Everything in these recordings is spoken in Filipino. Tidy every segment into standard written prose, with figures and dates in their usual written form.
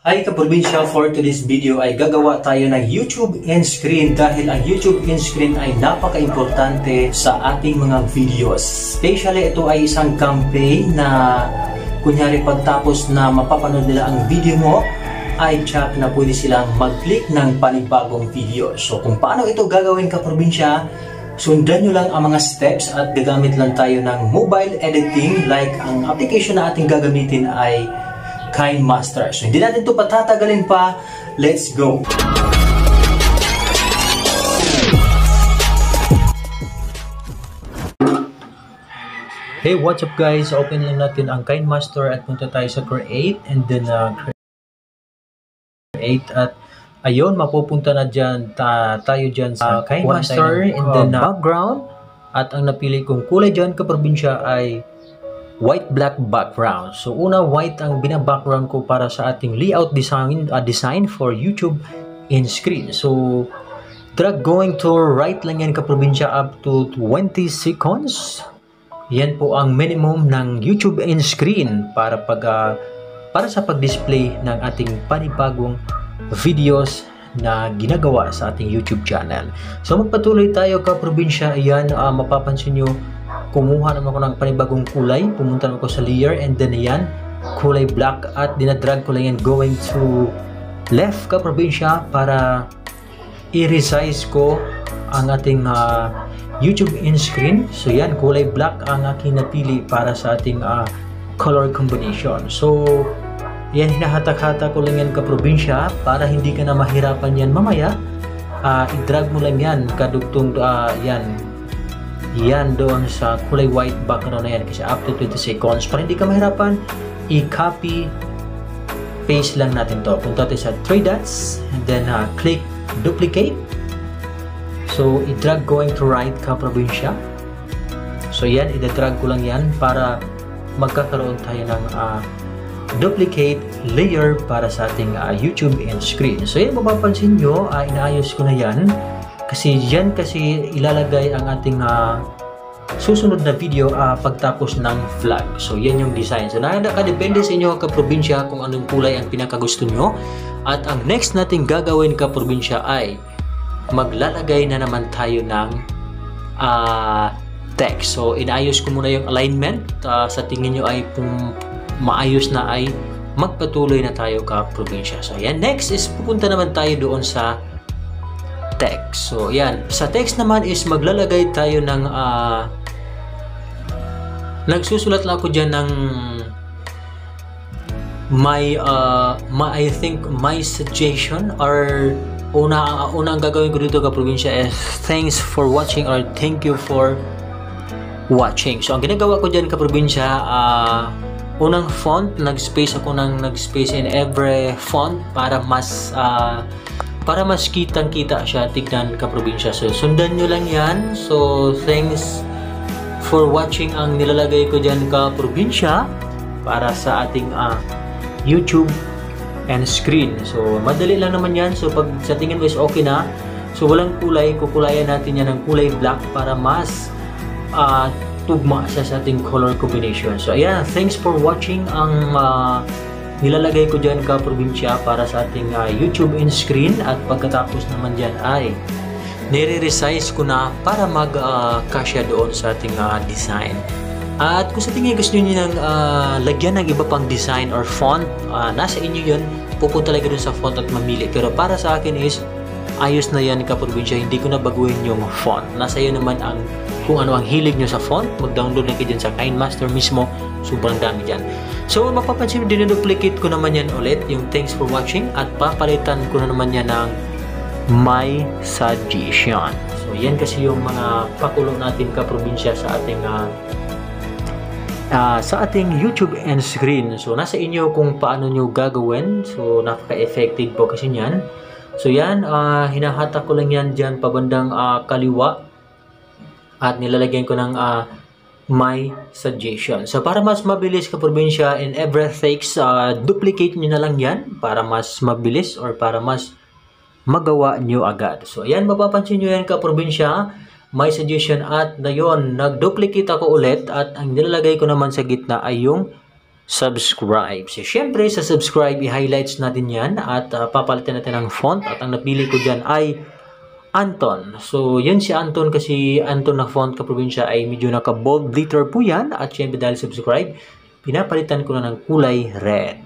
Hi kaprobinsya, for today's video ay gagawa tayo ng YouTube end screen dahil ang YouTube end screen ay napaka-importante sa ating mga videos. Especially ito ay isang campaign na kunyari pagtapos na mapapanood nila ang video mo ay check na pwede silang mag-click ng panibagong video. So kung paano ito gagawin kaprobinsya, sundan nyo lang ang mga steps at gagamit lang tayo ng mobile editing like ang application na ating gagamitin ay KineMaster. So hindi natin ito patatagalin pa. Let's go! Hey, what's up guys? Open lang natin ang KineMaster at punta tayo sa Create and then Create at ayun, mapupunta na dyan tayo dyan sa KineMaster and then background at ang napili kong kulay dyan kaprobinsya ay white black background. So una, white ang bina-background ko para sa ating layout design for YouTube in screen. So drag going to right lang yan kaprobinsya up to 20 seconds. Yan po ang minimum ng YouTube in screen para sa pag-display ng ating panibagong videos na ginagawa sa ating YouTube channel. So magpatuloy tayo kaprobinsya. Ayan, mapapansin nyo kumuha naman ako ng panibagong kulay, pumunta naman ako sa layer and then yan, kulay black at dinadrag ko lang yan going to left kaprobinsya para i-resize ko ang ating YouTube in screen. So yan, kulay black ang aking napili para sa ating color combination. So yan, hinahatak-hatak ko lang yan kaprobinsya para hindi ka na mahirapan yan mamaya. I-drag mo lang yan kadugtong yan doon sa kulay white background na yan kasi up to 20 seconds para hindi ka mahirapan, i-copy paste lang natin to. Punta tayo sa 3 dots and then click duplicate. So i-drag going to right kaprobinsya. So yan, i-drag ko lang yan para magkakaroon tayo ng duplicate layer para sa ating YouTube end screen. So yan, mapapansin nyo, inaayos ko na yan kasi yan kasi ilalagay ang ating susunod na video pagtapos ng vlog. So yan yung design. So nakadepende sa inyo kaprobinsya kung anong kulay ang pinakagusto nyo. At ang next natin gagawin kaprobinsya ay maglalagay na naman tayo ng text. So inaayos ko muna yung alignment. Sa tingin nyo ay maayos na ay magpatuloy na tayo kaprobinsya. So yan, next is pupunta naman tayo doon sa text. So yan, sa text naman is maglalagay tayo ng nagsusulat lang ako dyan ng I think my suggestion or una ang gagawin ko dito kaprobinsya is thanks for watching or thank you for watching. So ang ginagawa ko dyan kaprobinsya, unang font, nag-space in every font para mas kitang-kita siya, tignan kaprobinsya. So sundan nyo lang yan. So thanks for watching ang nilalagay ko dyan kaprobinsya para sa ating YouTube and screen. So madali lang naman yan. So pag sa tingin mo is okay na, so walang kulay, kukulayan natin yan ng kulay black para mas tugma sa ating color combination. So ayan, thanks for watching ang nilalagay ko dyan kaprobinsya para sa ating YouTube in screen at pagkatapos naman dyan ay nire-resize ko na para mag-kasya doon sa ating design. At kung sa tingin gusto nyo nang lagyan ng iba pang design or font, nasa inyo yun, pupunta talaga doon sa font at mamili. Pero para sa akin is ayos na yan kaprobinsya, hindi ko na baguhin yung font. Nasa iyo naman ang kung ano ang hilig nyo sa font, mag-download lang kayo dyan sa KineMaster mismo, sobrang dami dyan. So mapapansin, dinuduplicate ko naman yan ulit, yung thanks for watching, at papalitan ko na naman yan ng my suggestion. So yan kasi yung mga pakulo natin kaprobinsya sa ating YouTube end screen. So nasa inyo kung paano nyo gagawin. So napaka-effective po kasi yan. So yan, hinahatak ko lang yan dyan pabandang kaliwa at nilalagyan ko ng my suggestion. So para mas mabilis kaprobinsya in every takes, duplicate nyo na lang yan para mas mabilis or para mas magawa nyo agad. So ayan, mapapansin nyo yan kaprobinsya, my suggestion, at ngayon nag-duplicate ako ulit at ang nilalagay ko naman sa gitna ay yung subscribe. So, syempre, sa subscribe, i-highlights natin yan at papalitan natin ang font at ang napili ko dyan ay Anton. So, yun si Anton kasi Anton na font kaprobinsya ay medyo naka-bold letter po yan at syempre dahil subscribe, pinapalitan ko na ng kulay red.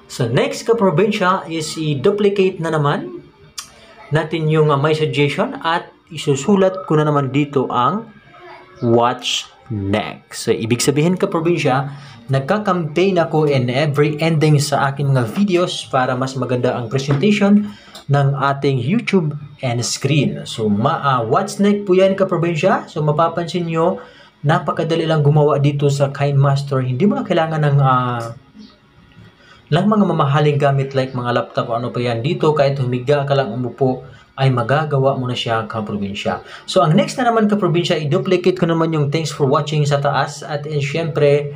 So, next kaprobinsya is i-duplicate na naman natin yung my suggestion at isusulat ko na naman dito ang watch next. So, ibig sabihin kaprobinsya, nagka-campaign ako in every ending sa aking mga videos para mas maganda ang presentation ng ating YouTube and screen. So, what's next po yan kaprobinsya? So, mapapansin nyo, napakadali lang gumawa dito sa KineMaster. Hindi mo na kailangan ng mga mamahaling gamit like mga laptop o ano pa yan. Dito, kahit humiga ka lang umupo, ay magagawa mo na siya kaprobinsya. So, ang next na naman kaprobinsya, i-duplicate ko naman yung thanks for watching sa taas at syempre,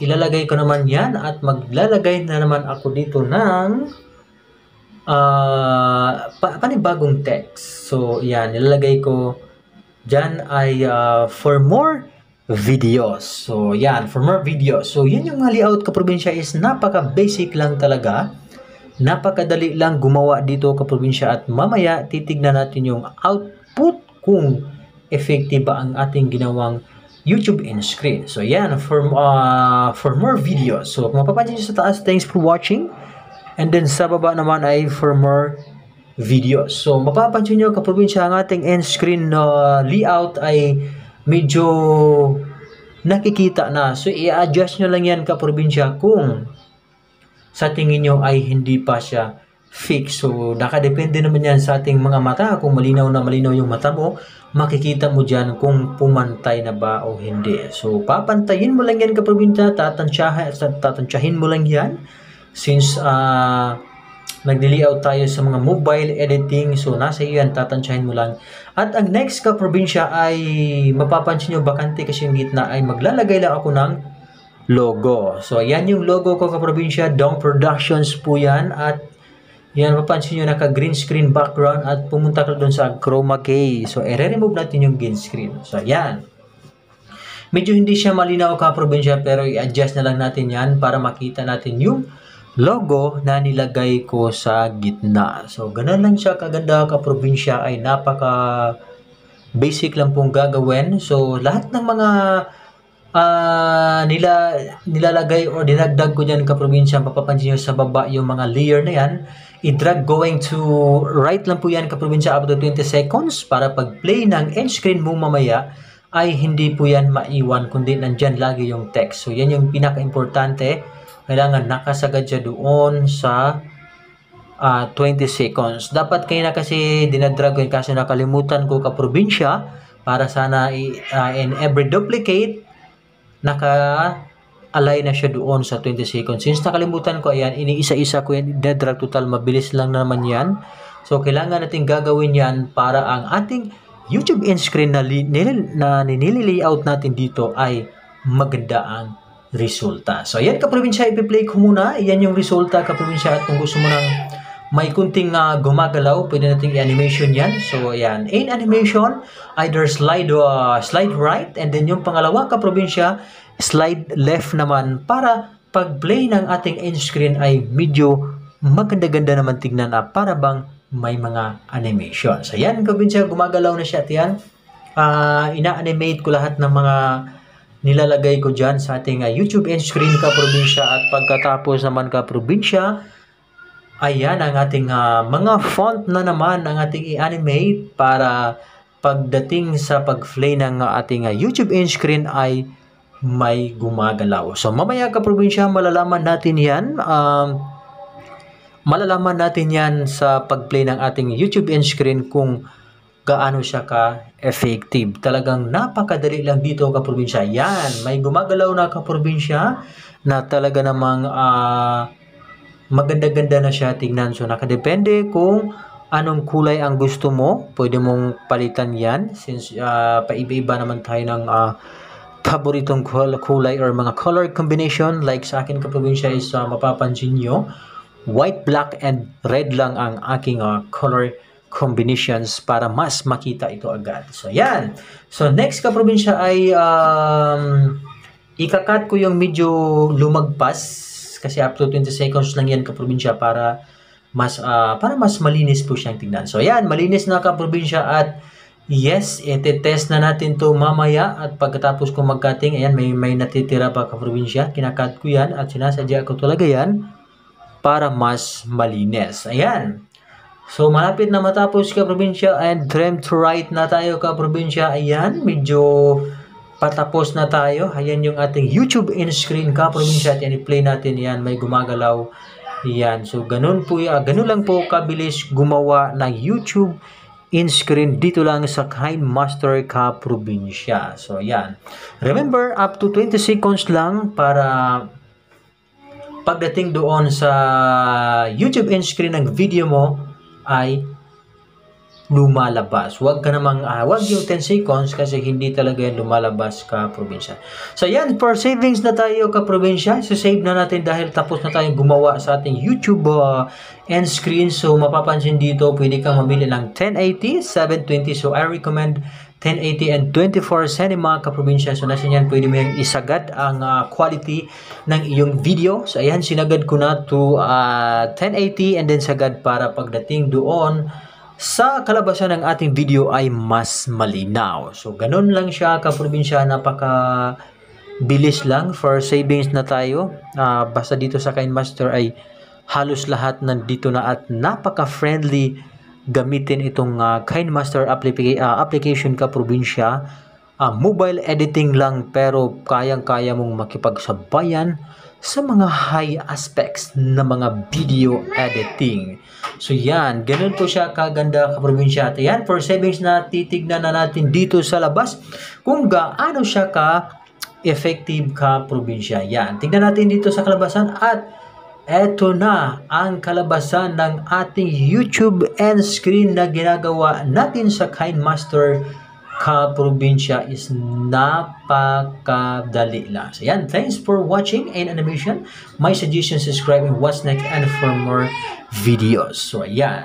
ilalagay ko naman yan at maglalagay na naman ako dito ng panibagong text. So, yan, ilalagay ko dyan ay for more videos. So, yan, for more videos. So, yun yung layout kaprobinsya is napaka-basic lang talaga. Napakadali lang gumawa dito kaprobinsya at mamaya titignan natin yung output kung effective ba ang ating ginawang YouTube in screen. So, yan, for more videos. So, kung mapapansin nyo sa taas, thanks for watching. And then, sa baba naman ay for more videos. So, mapapansin nyo kaprobinsya, ang ating end screen layout ay medyo nakikita na. So, i-adjust nyo lang yan kaprobinsya kung sa tingin nyo ay hindi pa siya fix. So, nakadepende naman yan sa ating mga mata. Kung malinaw na malinaw yung mata mo, makikita mo dyan kung pumantay na ba o hindi. So, papantayin mo lang yan kaprobinsya, tatansyahin mo lang yan. Since nag-layout tayo sa mga mobile editing, so nasa iyo yan, tatansyahin mo lang. At ang next kaprobinsya ay mapapansin nyo, bakante kasi yung gitna, ay maglalagay lang ako ng logo. So, ayan yung logo ko kaprobinsya, Dong Productions po yan. At yan, mapapansin nyo, naka-green screen background at pumunta ka doon sa chroma key. So, i-remove natin yung green screen. So, ayan. Medyo hindi siya malinaw kaprobinsya pero i-adjust na lang natin yan para makita natin yung logo na nilagay ko sa gitna. So, ganun lang siya kaganda kaprobinsya, ay napaka basic lang pong gagawin. So, lahat ng mga nilalagay o dinagdag ko dyan kaprobinsya, mapapansin nyo sa baba yung mga layer na yan, i-drag going to right lang po yan kaprobinsya up to 20 seconds para pag-play ng end screen mo mamaya ay hindi po yan maiwan kundi nandyan lagi yung text. So, yan yung pinaka-importante. Kailangan nakasagad siya doon sa 20 seconds. Dapat kayo na kasi dinadrag ko kasi nakalimutan ko kaprobinsya para sana in every duplicate naka-align na siya doon sa 20 seconds. Since nakalimutan ko, ayan, iniisa-isa ko yan, dedrag total, mabilis lang naman yan. So, kailangan natin gagawin yan para ang ating YouTube end screen na nililayout natin dito ay maganda ang resulta. So, ayan kaprobinsya, ipi-play ko muna. Ayan yung resulta kaprobinsya at kung gusto mo nang may kunting gumagalaw, pwede nating i-animation yan. So, ayan. In animation, either slide right and then yung pangalawa kaprobinsya, slide left naman para pag-play ng ating end screen ay medyo maganda-ganda naman tignan para bang may mga animation. So, ayan kaprobinsya, gumagalaw na siya at yan. Ina-animate ko lahat ng mga nilalagay ko dyan sa ating YouTube end screen kaprobinsya at pagkatapos naman kaprobinsya, ayan ang ating mga font na naman ang ating i-animate para pagdating sa pag-play ng ating YouTube end screen ay may gumagalaw. So, mamaya kaprobinsya, malalaman natin yan. Malalaman natin yan sa pag-play ng ating YouTube end screen kung gaano siya ka-effective. Talagang napakadali lang dito kaprobinsya. Yan, may gumagalaw na kaprobinsya na talaga namang maganda-ganda na siya tingnan. So, nakadepende kung anong kulay ang gusto mo. Pwede mong palitan yan since paiba-iba naman tayo ng paboritong kulay or mga color combination. Like sa akin kaprobinsya is mapapansin nyo, white, black, and red lang ang aking color combinations para mas makita ito agad. So, yan. So, next kaprobinsya ay ikakat ko yung medyo lumagpas kasi up to 20 seconds lang yan kaprobinsya para mas malinis po siyang tignan. So ayan, malinis na kaprobinsya at yes, ite-test na natin to mamaya at pagkatapos kong mag-cutting, ayan, may natitira pa kaprobinsya. Kinakat ko yan at sinasadya ko talaga yan para mas malinis. Ayan. So, malapit na matapos kaprobinsya and trim to right na tayo kaprobinsya. Ayan, medyo patapos na tayo. Ayan yung ating YouTube in-screen kaprobinsya at yan, i-play natin yan. May gumagalaw. Ayan. So, ganun lang po kabilis gumawa ng YouTube in-screen dito lang sa KineMaster kaprobinsya. So, yan. Remember, up to 20 seconds lang para pagdating doon sa YouTube in-screen ng video mo ay lumalabas. Huwag yung 10 seconds kasi hindi talaga yan lumalabas kaprobinsya. So, yan. For savings na tayo kaprobinsya. So, save na natin dahil tapos na tayong gumawa sa ating YouTube end screen. So, mapapansin dito, pwede kang mamili ng 1080, 720. So, I recommend 1080 and 24 cinema kaprobinsya. So, nasa yan, pwede mo yung isagad ang quality ng iyong video. So, ayan, sinagad ko na to 1080 and then sagad para pagdating doon sa kalabasan ng ating video ay mas malinaw. So, ganun lang siya kaprobinsya, napaka bilis lang. For savings na tayo. Basta dito sa KineMaster ay halos lahat nandito na at napaka-friendly gamitin itong KineMaster application kaprobinsya. Mobile editing lang pero kayang-kaya mong makipagsabayan sa mga high aspects na mga video editing. So yan, ganun po siya kaganda kaprobinsya. At yan, for savings na titignan na natin dito sa labas kung gaano siya ka-effective kaprobinsya. Yan, tignan natin dito sa kalabasan at eto na ang kalabasan ng ating YouTube end screen na ginagawa natin sa KineMaster kaprobinsya is napakadali lang. So yan, thanks for watching and animation. My suggestion, subscribe and what's next and for more videos. So yan,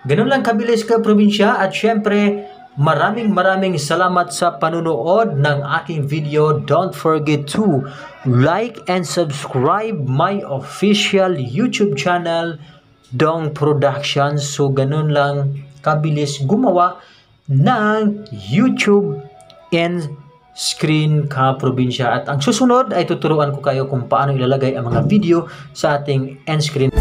ganun lang kabilis kaprobinsya at syempre maraming salamat sa panunood ng aking video. Don't forget to like and subscribe my official YouTube channel, Dong Productions. So ganun lang kabilis gumawa ng YouTube end screen kaprobinsya. At ang susunod ay tuturuan ko kayo kung paano ilalagay ang mga video sa ating end screen.